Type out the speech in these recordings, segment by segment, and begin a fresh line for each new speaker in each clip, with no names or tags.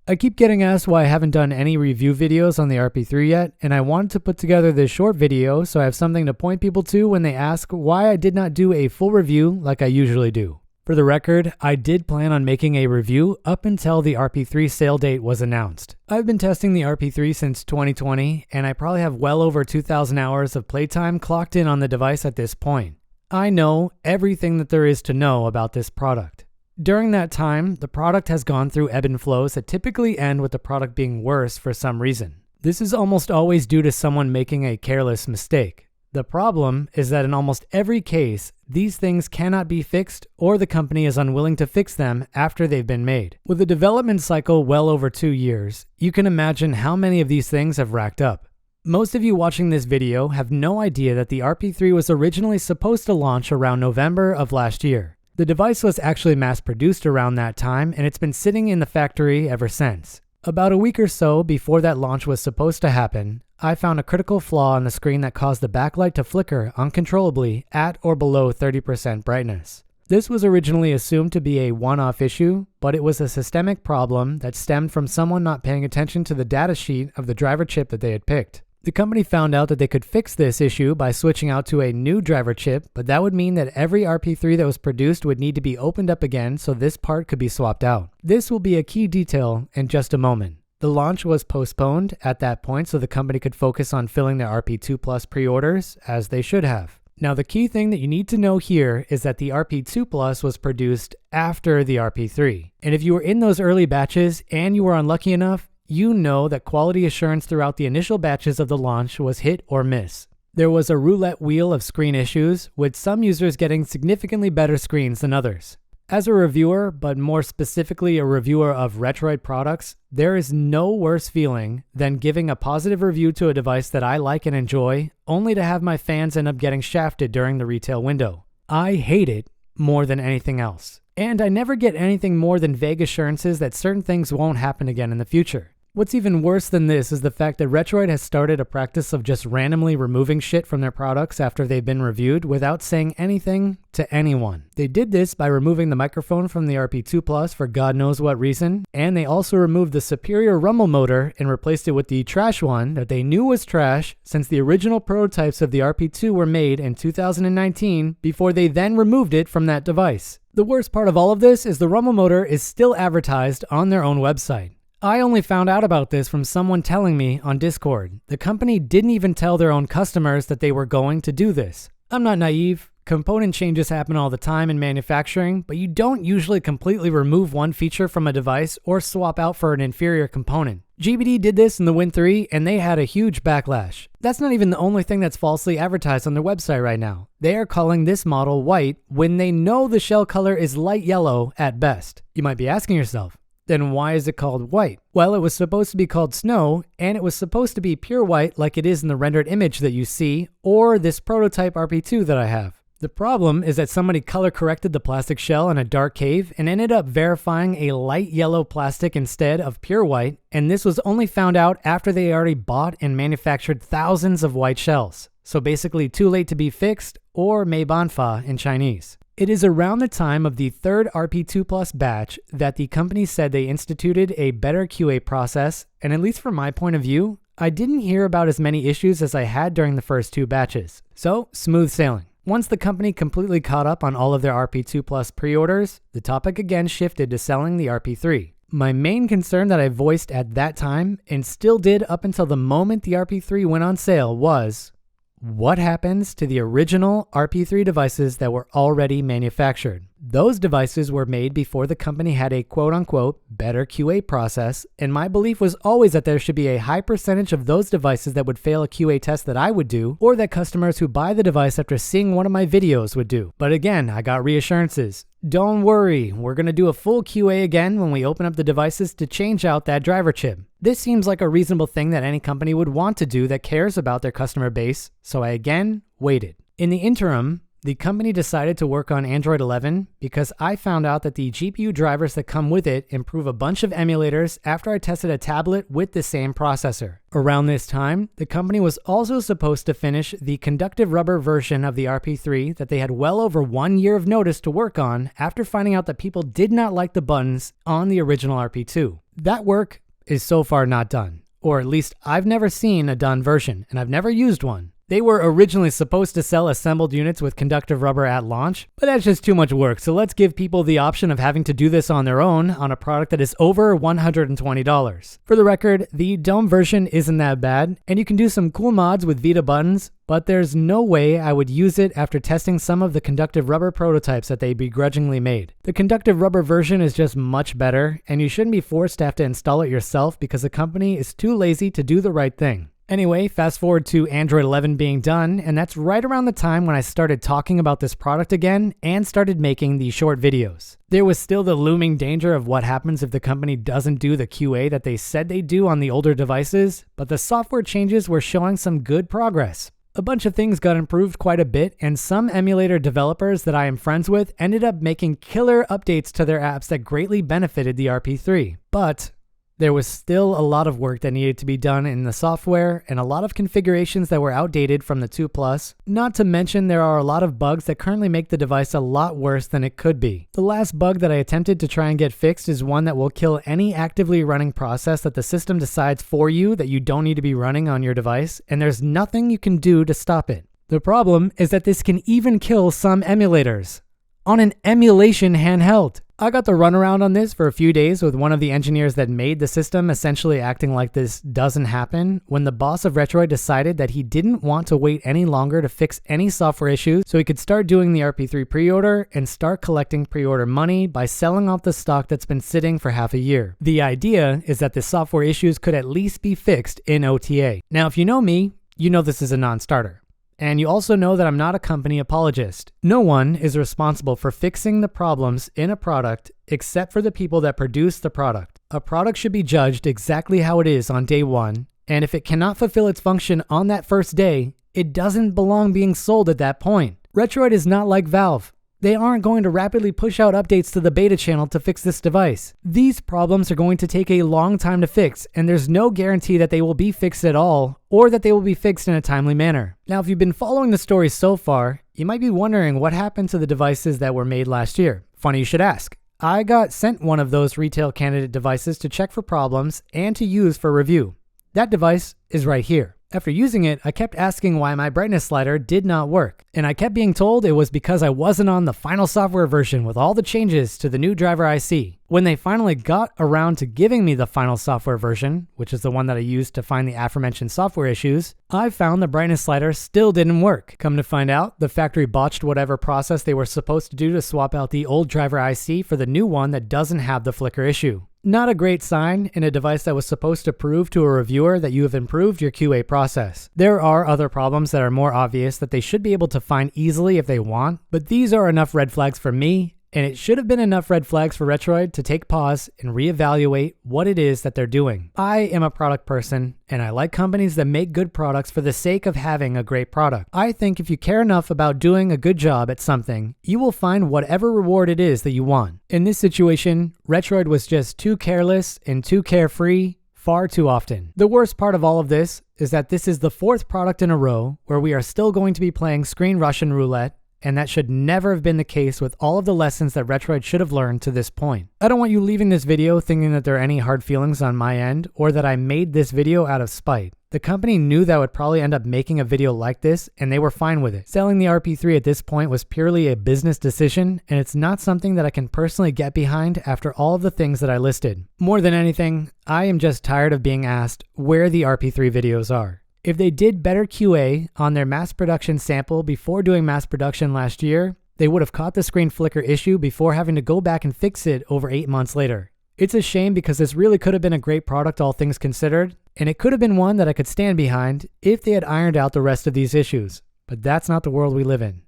I keep getting asked why I haven't done any review videos on the RP3 yet, and I wanted to put together this short video so I have something to point people to when they ask why I did not do a full review like I usually do. For the record, I did plan on making a review up until the RP3 sale date was announced. I've been testing the RP3 since 2020, and I probably have well over 2,000 hours of playtime clocked in on the device at this point. I know everything that there is to know about this product. During that time, the product has gone through ebb and flows that typically end with the product being worse for some reason. This is almost always due to someone making a careless mistake. The problem is that in almost every case, these things cannot be fixed or the company is unwilling to fix them after they've been made. With a development cycle well over 2 years, you can imagine how many of these things have racked up. Most of you watching this video have no idea that the RP3 was originally supposed to launch around November of last year. The device was actually mass-produced around that time, and it's been sitting in the factory ever since. About a week or so before that launch was supposed to happen, I found a critical flaw on the screen that caused the backlight to flicker uncontrollably at or below 30% brightness. This was originally assumed to be a one-off issue, but it was a systemic problem that stemmed from someone not paying attention to the datasheet of the driver chip that they had picked. The company found out that they could fix this issue by switching out to a new driver chip, but that would mean that every RP3 that was produced would need to be opened up again so this part could be swapped out. This will be a key detail in just a moment. The launch was postponed at that point so the company could focus on filling their RP2 Plus pre-orders, as they should have. Now the key thing that you need to know here is that the RP2 Plus was produced after the RP3. And if you were in those early batches and you were unlucky enough, you know that quality assurance throughout the initial batches of the launch was hit or miss. There was a roulette wheel of screen issues, with some users getting significantly better screens than others. As a reviewer, but more specifically a reviewer of Retroid products, there is no worse feeling than giving a positive review to a device that I like and enjoy, only to have my fans end up getting shafted during the retail window. I hate it more than anything else. And I never get anything more than vague assurances that certain things won't happen again in the future. What's even worse than this is the fact that Retroid has started a practice of just randomly removing shit from their products after they've been reviewed without saying anything to anyone. They did this by removing the microphone from the RP2 Plus for God knows what reason, and they also removed the superior rumble motor and replaced it with the trash one that they knew was trash since the original prototypes of the RP2 were made in 2019 before they then removed it from that device. The worst part of all of this is the rumble motor is still advertised on their own website. I only found out about this from someone telling me on Discord. The company didn't even tell their own customers that they were going to do this. I'm not naive. Component changes happen all the time in manufacturing, but you don't usually completely remove one feature from a device or swap out for an inferior component. GBD did this in the Win 3 and they had a huge backlash. That's not even the only thing that's falsely advertised on their website right now. They are calling this model white when they know the shell color is light yellow at best. You might be asking yourself, then why is it called white? Well, it was supposed to be called snow, and it was supposed to be pure white like it is in the rendered image that you see, or this prototype RP2 that I have. The problem is that somebody color corrected the plastic shell in a dark cave and ended up verifying a light yellow plastic instead of pure white, and this was only found out after they already bought and manufactured thousands of white shells. So basically too late to be fixed, or mei banfa in Chinese. It is around the time of the third RP2 Plus batch that the company said they instituted a better QA process, and at least from my point of view, I didn't hear about as many issues as I had during the first 2 batches. So, smooth sailing. Once the company completely caught up on all of their RP2 Plus pre-orders, the topic again shifted to selling the RP3. My main concern that I voiced at that time, and still did up until the moment the RP3 went on sale, was what happens to the original RP3 devices that were already manufactured? Those devices were made before the company had a quote-unquote better QA process, and my belief was always that there should be a high percentage of those devices that would fail a QA test that I would do, or that customers who buy the device after seeing one of my videos would do. But again, I got reassurances. Don't worry, we're going to do a full QA again when we open up the devices to change out that driver chip. This seems like a reasonable thing that any company would want to do that cares about their customer base, so I again waited. In the interim, the company decided to work on Android 11 because I found out that the GPU drivers that come with it improve a bunch of emulators after I tested a tablet with the same processor. Around this time, the company was also supposed to finish the conductive rubber version of the RP3 that they had well over 1 year of notice to work on after finding out that people did not like the buttons on the original RP2. That work is so far not done, or at least I've never seen a done version, and I've never used one. They were originally supposed to sell assembled units with conductive rubber at launch, but that's just too much work, so let's give people the option of having to do this on their own on a product that is over $120. For the record, the dome version isn't that bad, and you can do some cool mods with Vita buttons, but there's no way I would use it after testing some of the conductive rubber prototypes that they begrudgingly made. The conductive rubber version is just much better, and you shouldn't be forced to have to install it yourself because the company is too lazy to do the right thing. Anyway, fast forward to Android 11 being done, and that's right around the time when I started talking about this product again and started making these short videos. There was still the looming danger of what happens if the company doesn't do the QA that they said they'd do on the older devices, but the software changes were showing some good progress. A bunch of things got improved quite a bit, and some emulator developers that I am friends with ended up making killer updates to their apps that greatly benefited the RP3. But there was still a lot of work that needed to be done in the software and a lot of configurations that were outdated from the 2 Plus. Not to mention there are a lot of bugs that currently make the device a lot worse than it could be. The last bug that I attempted to try and get fixed is one that will kill any actively running process that the system decides for you that you don't need to be running on your device, and there's nothing you can do to stop it. The problem is that this can even kill some emulators on an emulation handheld. I got the runaround on this for a few days with one of the engineers that made the system essentially acting like this doesn't happen when the boss of Retroid decided that he didn't want to wait any longer to fix any software issues so he could start doing the RP3 pre-order and start collecting pre-order money by selling off the stock that's been sitting for half a year. The idea is that the software issues could at least be fixed in OTA. Now, if you know me, you know this is a non-starter. And you also know that I'm not a company apologist. No one is responsible for fixing the problems in a product except for the people that produce the product. A product should be judged exactly how it is on day one, and if it cannot fulfill its function on that first day, it doesn't belong being sold at that point. Retroid is not like Valve. They aren't going to rapidly push out updates to the beta channel to fix this device. These problems are going to take a long time to fix, and there's no guarantee that they will be fixed at all, or that they will be fixed in a timely manner. Now, if you've been following the story so far, you might be wondering what happened to the devices that were made last year. Funny you should ask. I got sent one of those retail candidate devices to check for problems and to use for review. That device is right here. After using it, I kept asking why my brightness slider did not work, and I kept being told it was because I wasn't on the final software version with all the changes to the new driver IC. When they finally got around to giving me the final software version, which is the one that I used to find the aforementioned software issues, I found the brightness slider still didn't work. Come to find out, the factory botched whatever process they were supposed to do to swap out the old driver IC for the new one that doesn't have the flicker issue. Not a great sign in a device that was supposed to prove to a reviewer that you have improved your QA process. There are other problems that are more obvious that they should be able to find easily if they want, but these are enough red flags for me, and it should have been enough red flags for Retroid to take pause and reevaluate what it is that they're doing. I am a product person, and I like companies that make good products for the sake of having a great product. I think if you care enough about doing a good job at something, you will find whatever reward it is that you want. In this situation, Retroid was just too careless and too carefree far too often. The worst part of all of this is that this is the 4th product in a row where we are still going to be playing screen Russian roulette, and that should never have been the case with all of the lessons that Retroid should have learned to this point. I don't want you leaving this video thinking that there are any hard feelings on my end or that I made this video out of spite. The company knew that I would probably end up making a video like this, and they were fine with it. Selling the RP3 at this point was purely a business decision, and it's not something that I can personally get behind after all of the things that I listed. More than anything, I am just tired of being asked where the RP3 videos are. If they did better QA on their mass production sample before doing mass production last year, they would have caught the screen flicker issue before having to go back and fix it over 8 months later. It's a shame because this really could have been a great product all things considered, and it could have been one that I could stand behind if they had ironed out the rest of these issues. But that's not the world we live in.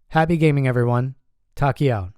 Happy gaming, everyone. Taki out.